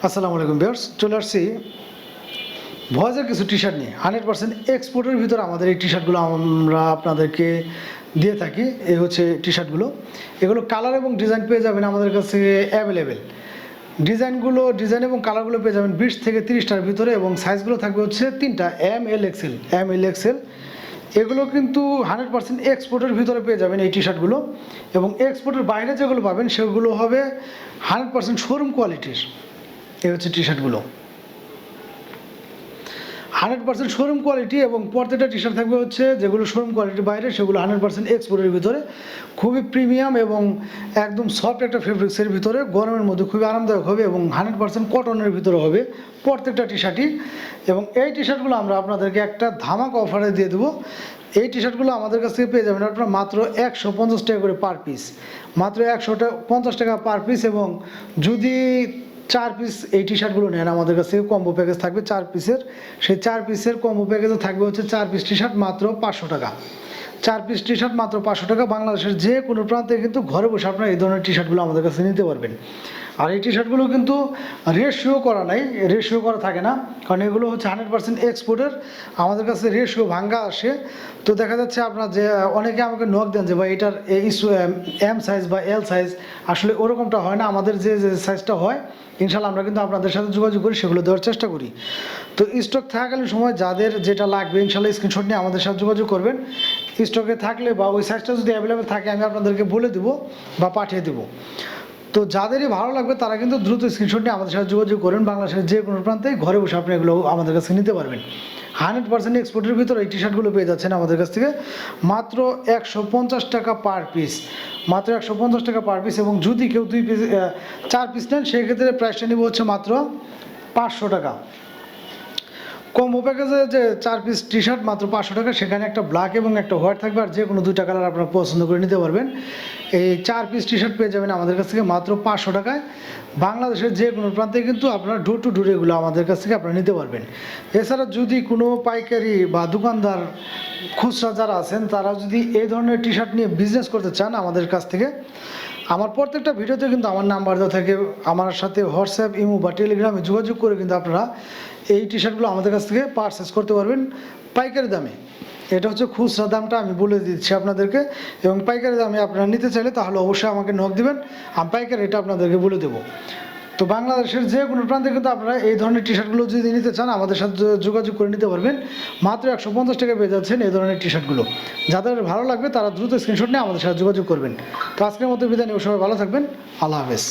আসসালামু আলাইকুম ভিউয়ার্স, চলে আসছি ভয়েসের কিছু টি শার্ট নিয়ে 100% এক্সপোর্টের ভিতরে আমাদের এই টি শার্টগুলো আমরা আপনাদেরকে দিয়ে থাকি। এই হচ্ছে টি শার্টগুলো, এগুলো কালার এবং ডিজাইন পেয়ে যাবেন আমাদের কাছে অ্যাভেলেবেল। ডিজাইন এবং কালারগুলো পেয়ে যাবেন 20 থেকে 30টার ভিতরে এবং সাইজগুলো থাকবে হচ্ছে 3টা, এম এল এক্সেল। এগুলো কিন্তু 100% এক্সপোর্টের ভিতরে পেয়ে যাবেন এই টি শার্টগুলো, এবং এক্সপোর্টের বাইরে যেগুলো পাবেন সেগুলো হবে 100% শোরুম কোয়ালিটির। এই হচ্ছে টি শার্টগুলো 100% শোরুম কোয়ালিটি, এবং প্রত্যেকটা টি শার্ট থাকবে হচ্ছে যেগুলো শোরুম কোয়ালিটির বাইরে সেগুলো 100% এক্সপোর্টের ভিতরে, খুবই প্রিমিয়াম এবং একদম সফট একটা ফেব্রিক্সের ভিতরে, গরমের মধ্যে খুবই আরামদায়ক হবে এবং 100% কটনের ভিতরে হবে প্রত্যেকটা টি শার্টই। এবং এই টি শার্টগুলো আমরা আপনাদেরকে একটা ধামাকা অফারে দিয়ে দেবো। এই টি শার্টগুলো আমাদের কাছ থেকে পেয়ে যাবেন আপনারা মাত্র 150 টাকা করে পার পিস, মাত্র 150 টাকা পার পিস। এবং যদি 4 পিস এই টি শার্টগুলো নেন আমাদের কাছ থেকে কম্বো প্যাকেজ থাকবে 4 পিসের, সেই 4 পিসের কম্বো প্যাকেজে থাকবে হচ্ছে 4 পিস টি শার্ট মাত্র 500 টাকা। 4 পিস টি শার্ট মাত্র 500 টাকা। বাংলাদেশের যে কোনো প্রান্তে কিন্তু ঘরে বসে আপনারা এই ধরনের টি শার্টগুলো আমাদের কাছে নিতে পারবেন। আর এই টি শার্টগুলো কিন্তু রেশিও করা থাকে না, কারণ এগুলো হচ্ছে 100% এক্সপোর্টের। আমাদের কাছে রেশিও ভাঙ্গা আসে। তো দেখা যাচ্ছে আপনার যে অনেকে আমাকে নক দেন যে ভাই এটার এম সাইজ বা এল সাইজ, আসলে ওরকমটা হয় না। আমাদের যে সাইজটা হয় ইনশাল্লাহ আমরা কিন্তু আপনাদের সাথে যোগাযোগ করি, সেগুলো দেওয়ার চেষ্টা করি। তো স্টক থাকাকালীন সময় যাদের যেটা লাগবে ইনশাল্লাহ স্ক্রিনশট নিয়ে আমাদের সাথে যোগাযোগ করবেন। স্টকে থাকলে বা ওই সাইজটা যদি অ্যাভেলেবেল থাকে আমি আপনাদেরকে বলে দেবো বা পাঠিয়ে দেবো। তো যাদেরই ভালো লাগবে তারা কিন্তু দ্রুত স্ক্রিনশট নিয়ে আমাদের সাথে যোগাযোগ করেন। বাংলাদেশের যে কোনো প্রান্তে ঘরে বসে আপনি এগুলো আমাদের কাছে নিতে পারবেন। 100% এক্সপোর্টের ভিতরে এই টি শার্টগুলো পেয়ে যাচ্ছেন আমাদের কাছ থেকে মাত্র 150 টাকা পার পিস, মাত্র 150 টাকা পার পিস। এবং যদি কেউ 4 পিস নেন সেক্ষেত্রে প্রাইসটা নেব হচ্ছে মাত্র 500 টাকা। কম্বো প্যাকেজে যে 4 পিস টি শার্ট মাত্র 500 টাকা, সেখানে একটা ব্ল্যাক এবং একটা হোয়াইট থাকবে, আর যে কোনো 2টা কালার আপনারা পছন্দ করে নিতে পারবেন। এই 4 পিস টি শার্ট পেয়ে যাবেন আমাদের কাছ থেকে মাত্র 500 টাকায়। বাংলাদেশের যে কোনো প্রান্তে কিন্তু আপনারা ডোর টু ডোর এগুলো আমাদের কাছ থেকে আপনারা নিতে পারবেন। এছাড়া যদি কোনো পাইকারি বা দোকানদার খুচরা যারা আছেন তারা যদি এই ধরনের টি শার্ট নিয়ে বিজনেস করতে চান আমাদের কাছ থেকে, আমার প্রত্যেকটা ভিডিওতে কিন্তু আমার নাম্বার দেওয়া থাকে, আমার সাথে হোয়াটসঅ্যাপ, ইমো বা টেলিগ্রামে যোগাযোগ করে কিন্তু আপনারা এই টি শার্টগুলো আমাদের কাছ থেকে পারচেস করতে পারবেন পাইকারি দামে। এটা হচ্ছে খুচরা দামটা আমি বলে দিচ্ছি আপনাদেরকে, এবং পাইকারি দামে আপনারা নিতে চাইলে তাহলে অবশ্যই আমাকে নক দিবেন, আমি পাইকারি এটা আপনাদেরকে বলে দেবো। তো বাংলাদেশের যে কোনো প্রান্তে কিন্তু আপনারা এই ধরনের টি শার্টগুলো যদি নিতে চান আমাদের সাথে যোগাযোগ করে নিতে পারবেন। মাত্র 150 টাকা পেয়ে যাচ্ছেন এই ধরনের টি শার্টগুলো। যাদের ভালো লাগবে তারা দ্রুত স্ক্রিনশট নিয়ে আমাদের সাথে যোগাযোগ করবেন। তো আজকের মতো বিদায় নিয়ে সবাই ভালো থাকবেন। আল্লাহ হাফেজ।